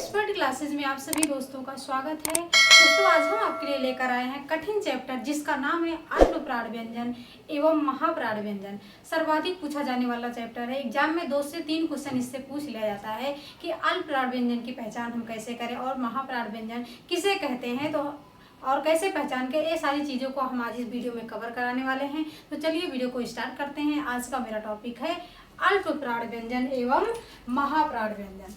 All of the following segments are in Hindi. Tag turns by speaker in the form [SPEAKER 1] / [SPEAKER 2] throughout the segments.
[SPEAKER 1] एक्सपर्ट क्लासेस में आप सभी दोस्तों का स्वागत है। दोस्तों आज हम आपके लिए लेकर आए हैं कठिन चैप्टर जिसका नाम है अल्पप्राण व्यंजन एवं महाप्राण व्यंजन। सर्वाधिक पूछा जाने वाला चैप्टर है। एग्जाम में 2 से 3 क्वेश्चन इससे पूछ लिया जाता है कि अल्पप्राण व्यंजन की पहचान हम कैसे करें और महाप्राण व्यंजन किसे कहते हैं तो और कैसे पहचान के, ये सारी चीज़ों को हम आज इस वीडियो में कवर कराने वाले हैं। तो चलिए वीडियो को स्टार्ट करते हैं। आज का मेरा टॉपिक है अल्पप्राण व्यंजन एवं महाप्राण व्यंजन।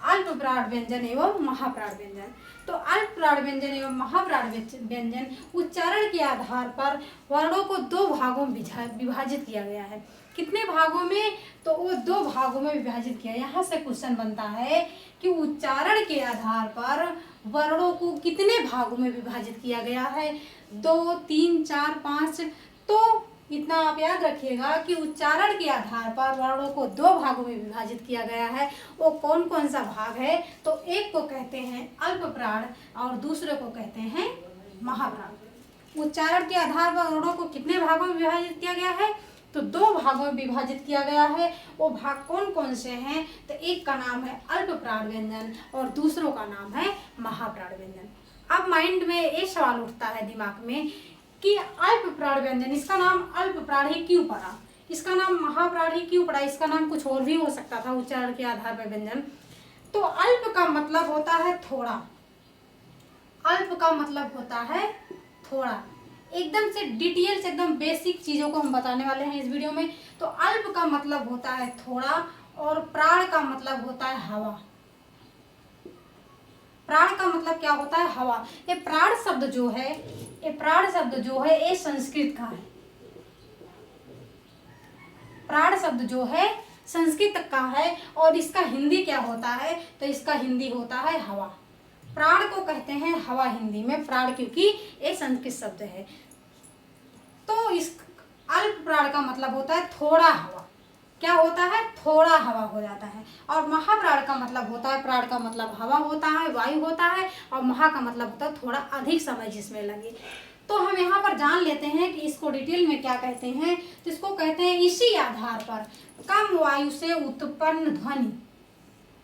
[SPEAKER 1] अल्पप्राण व्यंजन एवं महाप्राण व्यंजन। तो अल्पप्राण व्यंजन एवं महाप्राण व्यंजन उच्चारण के आधार पर वर्णों को 2 भागों में विभाजित किया गया है। कितने भागों में? तो वो 2 भागों में विभाजित किया। यहाँ से क्वेश्चन बनता है कि उच्चारण के आधार पर वर्णों को कितने भागों में विभाजित किया गया है? 2, 3, 4, 5। तो इतना आप याद रखिएगा कि उच्चारण के आधार पर वर्णों को 2 भागों में विभाजित किया गया है। वो कौन कौन सा भाग है? तो एक को कहते हैं अल्पप्राण और दूसरे को कहते हैं महाप्राण। उच्चारण के आधार पर वर्णों को कितने भागों में विभाजित किया गया है? तो 2 भागों में विभाजित किया गया है। वो भाग कौन कौन से हैं? तो एक का नाम है अल्पप्राण व्यंजन और दूसरों का नाम है महाप्राण व्यंजन। अब माइंड में ये सवाल उठता है दिमाग में कि अल्पप्राण व्यंजन, इसका नाम अल्पप्राण ही क्यों पड़ा? इसका नाम महाप्राण ही क्यों पड़ा? इसका नाम कुछ और भी हो सकता था उच्चारण के आधार पर व्यंजन। तो अल्प का मतलब होता है थोड़ा। अल्प का मतलब होता है थोड़ा। एकदम से डिटेल से एकदम बेसिक चीजों को हम बताने वाले हैं इस वीडियो में। तो अल्प का मतलब होता है थोड़ा और प्राण का मतलब होता है हवा। प्राण का मतलब क्या होता है? हवा। ये प्राण शब्द जो है, ये संस्कृत का है। प्राण शब्द जो है संस्कृत का है और इसका हिंदी क्या होता है? तो इसका हिंदी होता है हवा। प्राण को कहते हैं हवा हिंदी में, प्राण क्योंकि ये संस्कृत शब्द है। तो इस अल्प प्राण का मतलब होता है थोड़ा हवा। क्या होता है? थोड़ा हवा हो जाता है। और महाप्राण का मतलब होता है, प्राण का मतलब हवा होता है, वायु होता है, और महा का मतलब होता है थोड़ा अधिक समय जिसमें लगे। तो हम यहाँ पर जान लेते हैं कि इसको डिटेल में क्या कहते हैं। तो इसको कहते हैं इसी आधार पर कम वायु से उत्पन्न ध्वनि।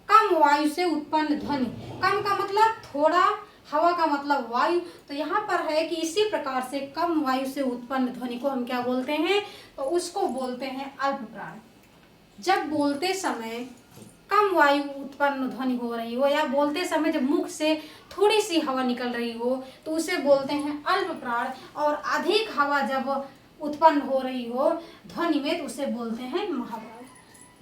[SPEAKER 1] कम वायु से उत्पन्न ध्वनि। कम का मतलब थोड़ा, हवा का मतलब वायु। तो यहाँ पर है कि इसी प्रकार से कम वायु से उत्पन्न ध्वनि को हम क्या बोलते हैं? तो उसको बोलते हैं अल्पप्राण। जब बोलते समय कम वायु उत्पन्न ध्वनि हो रही हो या बोलते समय जब मुख से थोड़ी सी हवा निकल रही हो तो उसे बोलते हैं अल्पप्राण। और अधिक हवा जब उत्पन्न हो रही हो ध्वनि में तो उसे बोलते हैं महाप्राण।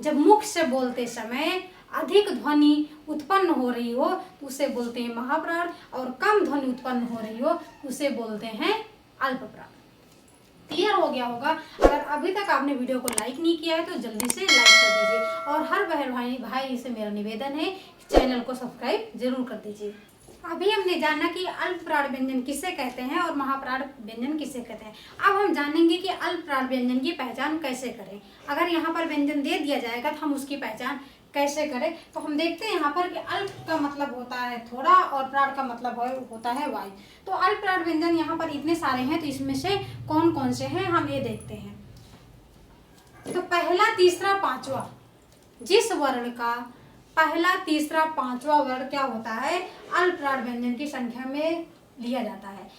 [SPEAKER 1] जब मुख से बोलते समय अधिक ध्वनि उत्पन्न हो रही हो तो उसे बोलते हैं महाप्राण, और कम ध्वनि उत्पन्न हो रही हो उसे बोलते हैं अल्पप्राण। क्लियर हो गया होगा। अगर अभी तक आपने वीडियो को लाइक नहीं किया है तो जल्दी से लाइक कर दीजिए, और हर बहन भाई से मेरा निवेदन है चैनल को सब्सक्राइब जरूर कर दीजिए। अभी हमने जाना कि अल्पप्राण व्यंजन किसे कहते हैं और महाप्राण व्यंजन किसे कहते हैं। अब हम जानेंगे कि अल्पप्राण व्यंजन की पहचान कैसे करें। अगर यहाँ पर व्यंजन दे दिया जाएगा तो हम उसकी पहचान कैसे करें। तो हम देखते हैं यहाँ पर कि अल्प का मतलब होता है थोड़ा और प्राण का मतलब होता है वायु। तो अल्पप्राण व्यंजन यहाँ पर इतने सारे हैं, तो इसमें से कौन कौन से हैं हम ये देखते हैं। तो पहला, तीसरा, पांचवा, जिस वर्ण का पहला, तीसरा, पांचवा वर्ण क्या होता है? अल्पप्राण व्यंजन की संख्या में लिया जाता है।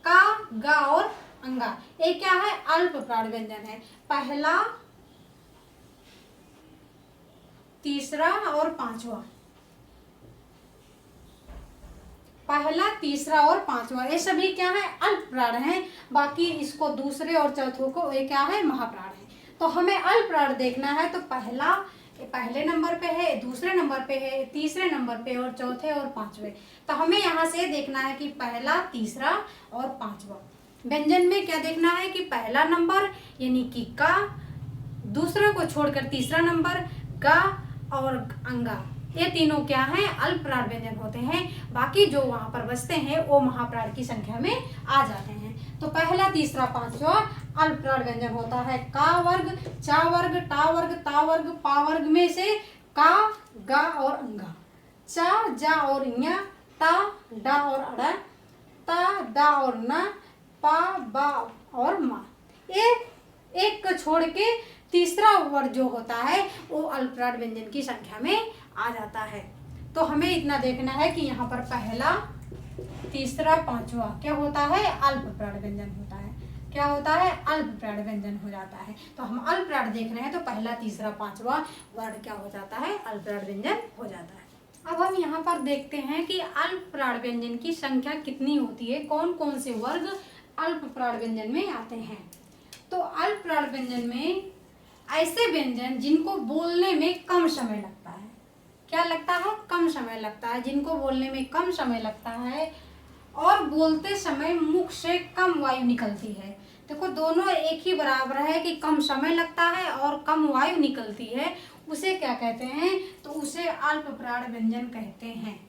[SPEAKER 1] का, गा और अंगा, ये क्या है? अल्पप्राण व्यंजन है। पहला, तीसरा और पांचवा। पहला, तीसरा और पांचवा ये सभी क्या है? अल्पप्राण हैं। बाकी इसको दूसरे और चौथों को ये क्या है? महाप्राण है। तो हमें अल्पप्राण देखना है तो पहला पहले नंबर पे है, दूसरे नंबर पे है, तीसरे नंबर पे और चौथे और पांचवे। तो हमें यहाँ से देखना है कि पहला, तीसरा और पांचवा। व्यंजन में क्या देखना है कि पहला नंबर यानी कि का, दूसरे को छोड़कर तीसरा नंबर गा और अंगा, ये तीनों क्या हैं? अल्पप्राण व्यंजन होते हैं। बाकी जो वहां पर बचते हैं वो महाप्राण की संख्या में आ जाते हैं। तो पहला, तीसरा, पांचवा अल्पप्राण व्यंजन होता है। का वर्ग, चा वर्ग, टा वर्ग, ता वर्ग, पा वर्ग में से का, गा और अंगा। चा, जा और इया, टा, डा और अड़ा, ता, दा और ना, पा, बा और मा। एक को छोड़ के तीसरा वर्ग जो होता है वो अल्पप्राण व्यंजन की संख्या में आ जाता है। तो हमें इतना देखना है कि यहाँ पर पहला, तीसरा, पांचवा क्या होता है, अल्पप्राण व्यंजन होता है। क्या होता है, अल्पप्राण व्यंजन हो जाता है। तो हम अल्पप्राण देख रहे हैं तो पहला, तीसरा, पांचवा वर्ण क्या हो जाता है, अल्पप्राण व्यंजन हो जाता है। अब हम यहाँ पर देखते हैं कि अल्पप्राण व्यंजन की संख्या कितनी होती है, कौन कौन से वर्ग अल्पप्राण व्यंजन में आते हैं। तो अल्पप्राण व्यंजन में ऐसे व्यंजन जिनको बोलने में कम समय लगता है, क्या लगता है, कम समय लगता है, जिनको बोलने में कम समय लगता है और बोलते समय मुख से कम वायु निकलती है। देखो दोनों एक ही बराबर है कि कम समय लगता है और कम वायु निकलती है, उसे क्या कहते हैं, तो उसे अल्पप्राण व्यंजन कहते हैं।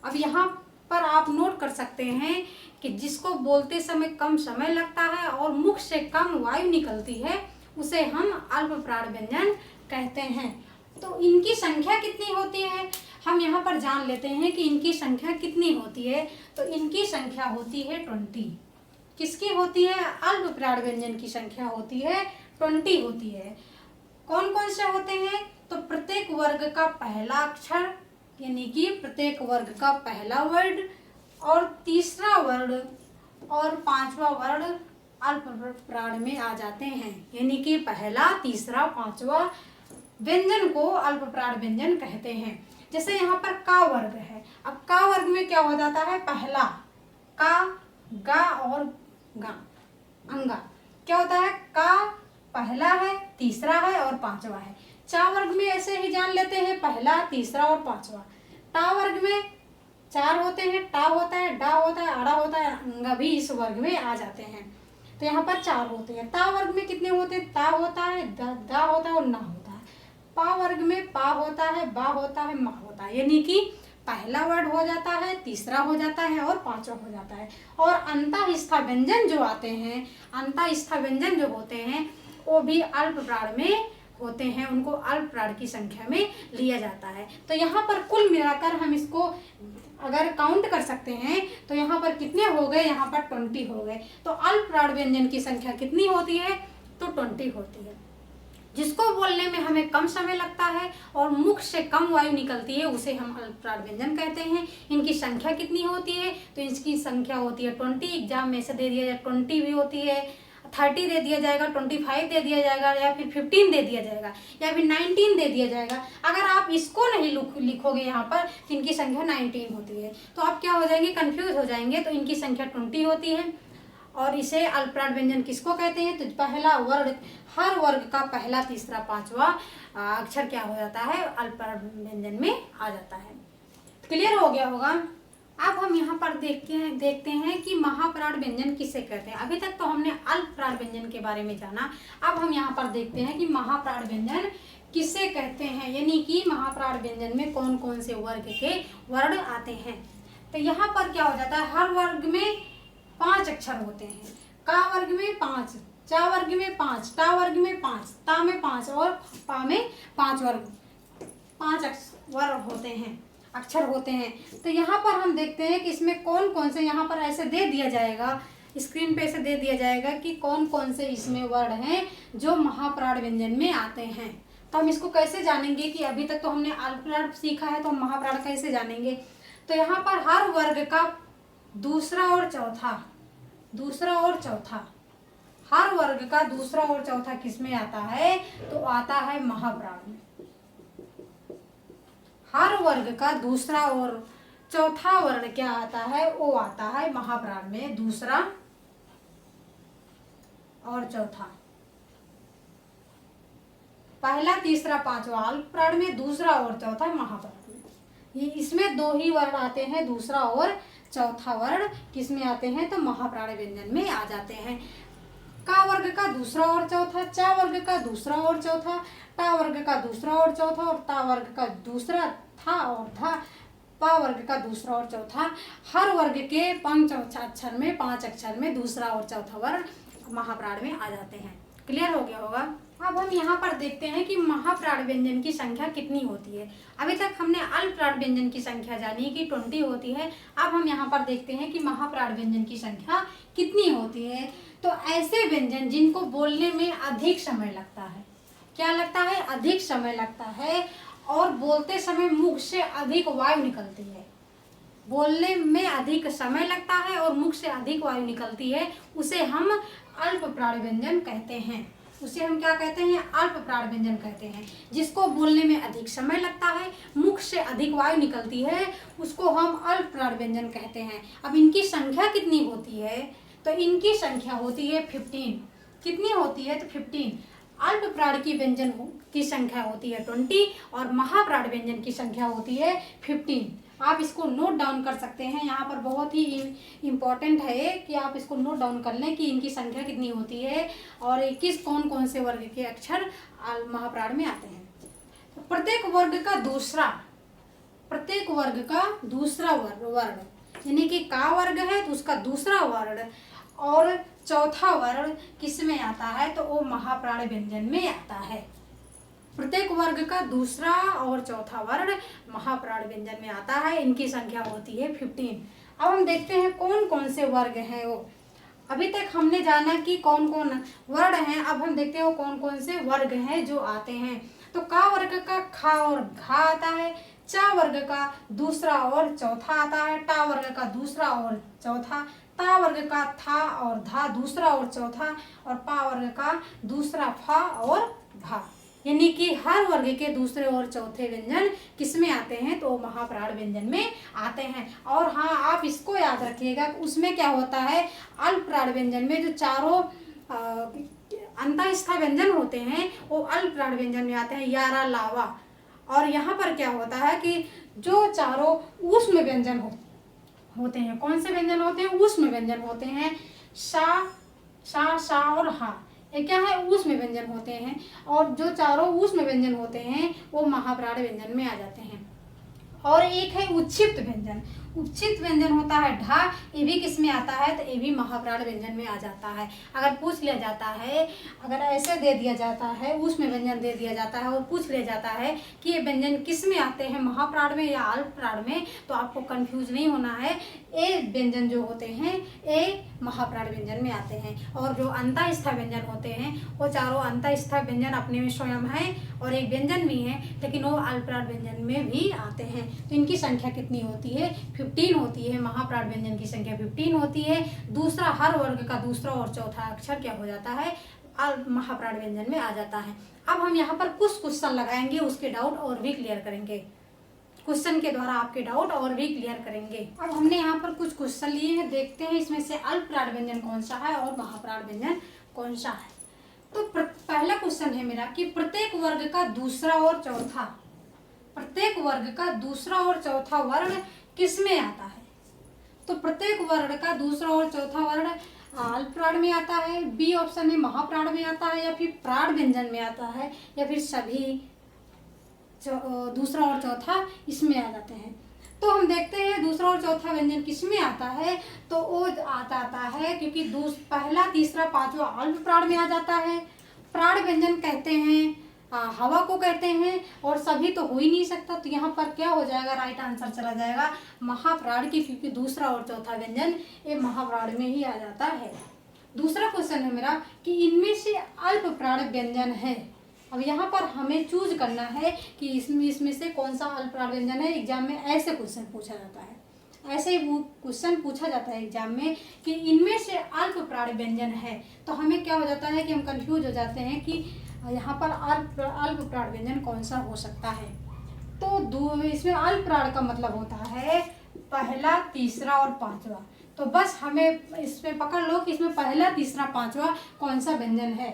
[SPEAKER 1] अब यहाँ पर आप नोट कर सकते हैं कि जिसको बोलते समय कम समय लगता है और मुख से कम वायु निकलती है उसे हम अल्पप्राण व्यंजन कहते हैं। तो इनकी संख्या कितनी होती है, हम यहाँ पर जान लेते हैं कि इनकी संख्या कितनी होती है। तो इनकी संख्या होती है 20। किसकी होती है, अल्पप्राण व्यंजन की संख्या होती है 20 होती है। कौन कौन से होते हैं, तो प्रत्येक वर्ग का पहला अक्षर यानी कि प्रत्येक वर्ग का पहला वर्ण और तीसरा वर्ण और पांचवा वर्ण अल्पप्राण में आ जाते हैं। यानी कि पहला, तीसरा, पांचवा व्यंजन को अल्पप्राण व्यंजन कहते हैं। जैसे यहाँ पर का वर्ग है, अब का वर्ग में क्या हो जाता है, पहला का, गा और गा, अंगा क्या होता है, का पहला है, तीसरा है और पांचवा है। चा वर्ग में ऐसे ही जान लेते हैं, पहला, तीसरा और पांचवा। टा वर्ग में 4 होते हैं, टा होता है, डा होता है, आड़ा होता है, अंगा भी इस वर्ग में आ जाते हैं। तो यहाँ पर 4 होते हैं। ता वर्ग में कितने होते हैं, ता होता है, दा होता है और ना होता है। पा वर्ग में पा होता है, बा होता है, मा होता है। यानी कि पहला वर्ड हो जाता है, तीसरा हो जाता है और पांचवा हो जाता है। और अंतःस्था व्यंजन जो आते हैं, अंतःस्था व्यंजन जो होते हैं वो भी अल्पप्राण में होते हैं, उनको अल्पप्राण की संख्या में लिया जाता है। तो यहाँ पर कुल मिलाकर हम इसको अगर काउंट कर सकते हैं तो यहाँ पर कितने हो गए, यहाँ पर 20 हो गए। तो अल्पप्राण व्यंजन की संख्या कितनी होती है, तो 20 होती है। जिसको बोलने में हमें कम समय लगता है और मुख से कम वायु निकलती है उसे हम अल्पप्राण व्यंजन कहते हैं। इनकी संख्या कितनी होती है, तो इसकी संख्या होती है 20। एग्जाम में से दे दिया जाए 20 भी होती है, 30 दे दिया जाएगा, 25 दे दिया जाएगा, या फिर 15 दे दिया जाएगा, या फिर 19 दे दिया जाएगा। अगर आप इसको नहीं लिखोगे यहाँ पर तो इनकी संख्या 19 होती है, तो आप क्या हो जाएंगे, कंफ्यूज हो जाएंगे। तो इनकी संख्या 20 होती है। और इसे अल्पप्राण व्यंजन किसको कहते हैं, तो पहला वर्ग, हर वर्ग का पहला, तीसरा, पांचवा अक्षर क्या हो जाता है, अल्पप्राण व्यंजन में आ जाता है। क्लियर हो गया होगा। अब हम यहाँ पर देखते हैं कि महाप्राण व्यंजन किसे कहते हैं। अभी तक तो हमने अल्पप्राण व्यंजन के बारे में जाना, अब हम यहाँ पर देखते हैं कि महाप्राण व्यंजन किसे कहते हैं, यानी कि महाप्राण व्यंजन में कौन कौन से वर्ग के वर्ण आते हैं। तो यहाँ पर क्या हो जाता है, हर वर्ग में 5 अक्षर होते हैं। का वर्ग में 5, चा वर्ग में 5, टा वर्ग में 5, ता में 5 और पा में 5 वर्ग, 5 वर्ग होते हैं, अक्षर होते हैं। तो यहाँ पर हम देखते हैं कि इसमें कौन कौन से, यहाँ पर ऐसे दे दिया जाएगा, स्क्रीन पे ऐसे दे दिया जाएगा कि कौन कौन से इसमें वर्ण हैं जो महाप्राण व्यंजन में आते हैं। तो हम इसको कैसे जानेंगे कि अभी तक तो हमने अल्पप्राण सीखा है, तो हम महाप्राण कैसे जानेंगे। तो यहाँ पर हर वर्ग का दूसरा और चौथा, हर वर्ग का दूसरा और चौथा किसमें आता है, तो आता है महाप्राण में। हर वर्ग का दूसरा और चौथा वर्ण क्या आता है, वो आता है महाप्राण में, दूसरा और चौथा। पहला, तीसरा, पांचवा अल्पप्राण में, दूसरा और चौथा महाप्राण में। ये इसमें 2 ही वर्ण आते हैं, दूसरा और चौथा वर्ण किसमें आते हैं, तो महाप्राण व्यंजन में आ जाते हैं। का वर्ग का दूसरा और चौथा, चा वर्ग का दूसरा और चौथा, टा वर्ग का दूसरा और चौथा और ता वर्ग का दूसरा, था और था, पा वर्ग का दूसरा और चौथा। हर वर्ग के 5 अक्षर में, 5 अक्षर में दूसरा और चौथा वर्ण महाप्राण में आ जाते हैं। क्लियर हो गया होगा। अब हम यहाँ पर देखते हैं कि महाप्राण व्यंजन की संख्या कितनी होती है। अभी तक हमने अल्पप्राण व्यंजन की संख्या जानी कि 20 होती है। अब हम यहाँ पर देखते हैं कि महाप्राण व्यंजन की संख्या कितनी होती है। तो ऐसे व्यंजन जिनको बोलने में अधिक समय लगता है, क्या लगता है, अधिक समय लगता है और बोलते समय मुख से अधिक वायु निकलती है। बोलने में अधिक समय लगता है और मुख से अधिक वायु निकलती है, उसे हम अल्प प्राण व्यंजन कहते हैं। उसे हम क्या कहते हैं? अल्प प्राण व्यंजन कहते हैं। जिसको बोलने में अधिक समय लगता है, मुख से अधिक वायु निकलती है, उसको हम अल्प प्राण व्यंजन कहते हैं। अब इनकी संख्या कितनी होती है? तो इनकी संख्या होती है 15। कितनी होती है? तो 15। अल्प प्राण की व्यंजन की संख्या होती है 20 और महाप्राण व्यंजन की संख्या होती है 15। आप इसको नोट डाउन कर सकते हैं। यहाँ पर बहुत ही इम्पोर्टेंट है कि आप इसको नोट डाउन कर लें कि इनकी संख्या कितनी होती है और किस कौन कौन से वर्ग के अक्षर महाप्राण में आते हैं। तो प्रत्येक वर्ग का दूसरा वर्ग यानी कि का वर्ग है तो उसका दूसरा वर्ण और चौथा वर्ण किस में आता है? तो वो महाप्राण व्यंजन में आता है। प्रत्येक वर्ग का दूसरा और चौथा वर्ण महाप्राण व्यंजन में आता है। इनकी संख्या होती है 15। अब हम देखते हैं कौन कौन से वर्ग हैं वो। अभी तक हमने जाना कि कौन कौन वर्ण हैं, अब हम देखते हैं वो कौन कौन से वर्ग हैं जो आते हैं। तो का वर्ग का खा और घा आता है, चा वर्ग का दूसरा और चौथा आता है, टा वर्ग का दूसरा और चौथा, ता वर्ग का था और धा दूसरा और चौथा, और पा वर्ग का दूसरा फा और भा। यानी कि हर वर्ग के दूसरे और चौथे व्यंजन किस में आते हैं? तो महाप्राण व्यंजन में आते हैं। और हाँ, आप इसको याद रखिएगा, उसमें क्या होता है, अल्प प्राण व्यंजन में जो चारों अंतःस्थ व्यंजन होते हैं वो अल्प प्राण व्यंजन में आते हैं, यारा लावा। और यहाँ पर क्या होता है कि जो चारों ऊष्म व्यंजन होते हैं, कौन से व्यंजन होते हैं? ऊष्म व्यंजन होते हैं। सा और हा, ये क्या है? ऊष्म व्यंजन होते हैं। और जो चारों ऊष्म व्यंजन होते हैं वो महाप्राण व्यंजन में आ जाते हैं। और एक है उच्छिष्ट व्यंजन। उच्छिष्ट व्यंजन होता है ढा, ये भी किस में आता है? तो ये भी महाप्राण व्यंजन में आ जाता है। अगर पूछ लिया जाता है, अगर ऐसे दे दिया जाता है, उसमें व्यंजन दे दिया जाता है और पूछ लिया जाता है कि ये व्यंजन किस में आते हैं, महाप्राण में या अल्प प्राण में, तो आपको कंफ्यूज नहीं होना है। ये व्यंजन जो होते हैं ये महाप्राण व्यंजन में आते हैं। और जो अंतःस्थ व्यंजन होते हैं वो चारों अंतःस्थ व्यंजन अपने में स्वयं है और एक व्यंजन भी है, लेकिन वो अल्प प्राण व्यंजन में भी आते हैं। तो इनकी संख्या कितनी होती है? 15 होती है। महाप्राण व्यंजन की संख्या 15 होती है। दूसरा, हर वर्ग का दूसरा और चौथा अक्षर क्या हो जाता है? महाप्राण व्यंजन में आ जाता है। अब हम यहाँ पर कुछ क्वेश्चन लगाएंगे, उसके डाउट और भी क्लियर करेंगे। क्वेश्चन के द्वारा आपके डाउट और भी क्लियर करेंगे। अब हमने यहाँ पर कुछ क्वेश्चन लिए हैं, देखते हैं इसमें से अल्प प्राण व्यंजन कौन सा है और महाप्राण व्यंजन कौन सा है। तो पहला क्वेश्चन है मेरा कि प्रत्येक वर्ग का दूसरा और चौथा वर्ण किस में आता है? तो प्रत्येक वर्ण का दूसरा और चौथा वर्ण अल्प प्राण में आता है, बी ऑप्शन है महाप्राण में आता है, या फिर प्राण व्यंजन में आता है, या फिर सभी दूसरा और चौथा इसमें आ जाते हैं। तो हम देखते हैं दूसरा और चौथा व्यंजन किस में आता है। तो वो आता है क्योंकि पहला, तीसरा, पांचवा अल्प प्राण में आ जाता है। प्राण व्यंजन कहते हैं हवा को कहते हैं, और सभी तो हो ही नहीं सकता। तो यहाँ पर क्या हो जाएगा? राइट आंसर चला जाएगा महाप्राण की, क्योंकि दूसरा और चौथा व्यंजन ये महाप्राण में ही आ जाता है। दूसरा क्वेश्चन है मेरा कि इनमें से अल्प प्राण व्यंजन है। अब यहाँ पर हमें चूज करना है कि इसमें से कौन सा अल्प प्राण व्यंजन है। एग्जाम में ऐसे क्वेश्चन पूछा जाता है, ऐसे ही क्वेश्चन पूछा जाता है एग्जाम में कि इनमें से अल्प प्राण व्यंजन है। तो हमें क्या हो जाता है कि हम कंफ्यूज हो जाते हैं कि यहाँ पर अल्प प्राण व्यंजन कौन सा हो सकता है। तो इसमें अल्प प्राण का मतलब होता है पहला, तीसरा और पांचवा। तो बस हमें इसमें पकड़ लो कि इसमें पहला, तीसरा, पांचवा कौन सा व्यंजन है।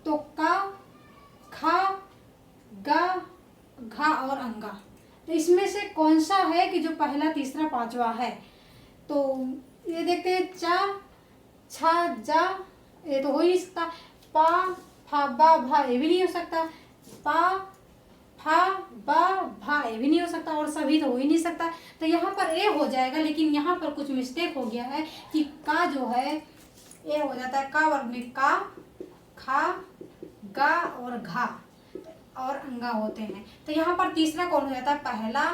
[SPEAKER 1] तो का, खा, गा, घा और अंगा, तो इसमें से कौन सा है कि जो पहला, तीसरा, पांचवा है। तो ये देखते हैं, चा, छा, जा, ये तो हो ही नहीं सकता। पा, फा, बा, भा, ये भी नहीं हो सकता। पा, फा, बा, भा, ये भी नहीं हो सकता, और सभी तो हो ही नहीं सकता। तो यहाँ पर ए हो जाएगा, लेकिन यहाँ पर कुछ मिस्टेक हो गया है कि का जो है ए हो जाता है का वर्ग में का, खा, गा और घा और अंगा होते हैं। तो यहाँ पर तीसरा कौन हो जाता है? पहला,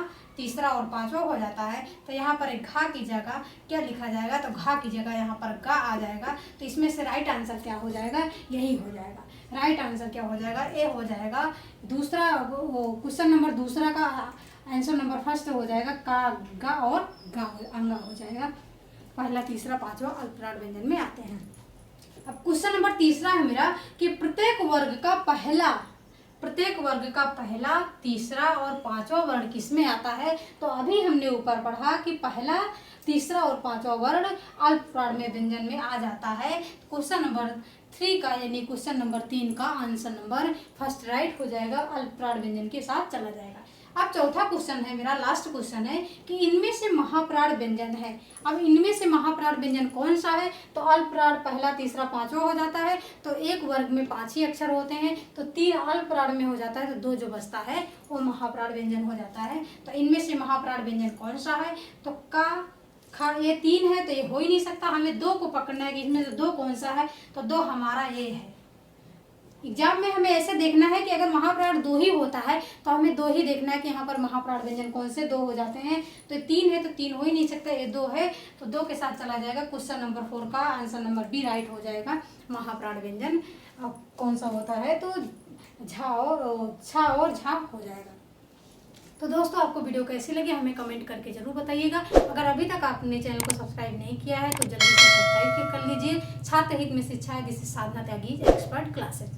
[SPEAKER 1] तीसरा और पांचवा हो जाता है, तो यहाँ पर एक घा की जगह क्या लिखा जाएगा, तो घा की जगह यहाँ पर गा आ जाएगा। तो इसमें से राइट आंसर क्या हो जाएगा, यही हो जाएगा। राइट आंसर क्या हो जाएगा, ए हो जाएगा। दूसरा क्वेश्चन नंबर दूसरा का आंसर नंबर फर्स्ट हो जाएगा का, गा और गा अंगा हो जाएगा। पहला तीसरा पांचवा अल्पप्राण व्यंजन में आते हैं। अब क्वेश्चन नंबर तीसरा है मेरा कि प्रत्येक वर्ग का पहला, तीसरा और पांचवा वर्ण किसमें आता है। तो अभी हमने ऊपर पढ़ा कि पहला, तीसरा और पांचवा वर्ण अल्पप्राण में व्यंजन में आ जाता है। क्वेश्चन नंबर 3 का यानी क्वेश्चन नंबर 3 का आंसर नंबर फर्स्ट राइट हो जाएगा, अल्पप्राण व्यंजन के साथ चला जाएगा। अब चौथा क्वेश्चन है मेरा, लास्ट क्वेश्चन है कि इनमें से महाप्राण व्यंजन है। अब इनमें से महाप्राण व्यंजन कौन सा है, तो अल्पप्राण पहला, तीसरा, पांचवा हो जाता है। तो एक वर्ग में 5 ही अक्षर होते हैं, तो 3 अल्पप्राण में हो जाता है, तो 2 जो बचता है वो महाप्राण व्यंजन हो जाता है। तो इनमें से महाप्राण व्यंजन कौन सा है, तो का, खा, ये 3 है तो ये हो ही नहीं सकता। हमें 2 को पकड़ना है कि इसमें से 2 कौन सा है, तो 2 हमारा ये है। एग्जाम में हमें ऐसे देखना है कि अगर महाप्राण 2 ही होता है तो हमें 2 ही देखना है कि यहाँ पर महाप्राण व्यंजन कौन से 2 हो जाते हैं। तो 3 है तो 3 हो ही नहीं सकता, ये 2 है तो 2 के साथ चला जाएगा। क्वेश्चन नंबर 4 का आंसर नंबर बी राइट हो जाएगा। महाप्राण व्यंजन अब कौन सा होता है, तो झा और झा हो जाएगा। तो दोस्तों आपको वीडियो कैसी लगी हमें कमेंट करके जरूर बताइएगा। अगर अभी तक आपने चैनल को सब्सक्राइब नहीं किया है तो जल्दी से सब्सक्राइब कर लीजिए। छात्र हित में शिक्षा है, this is Sadhana Tyagi expert classes.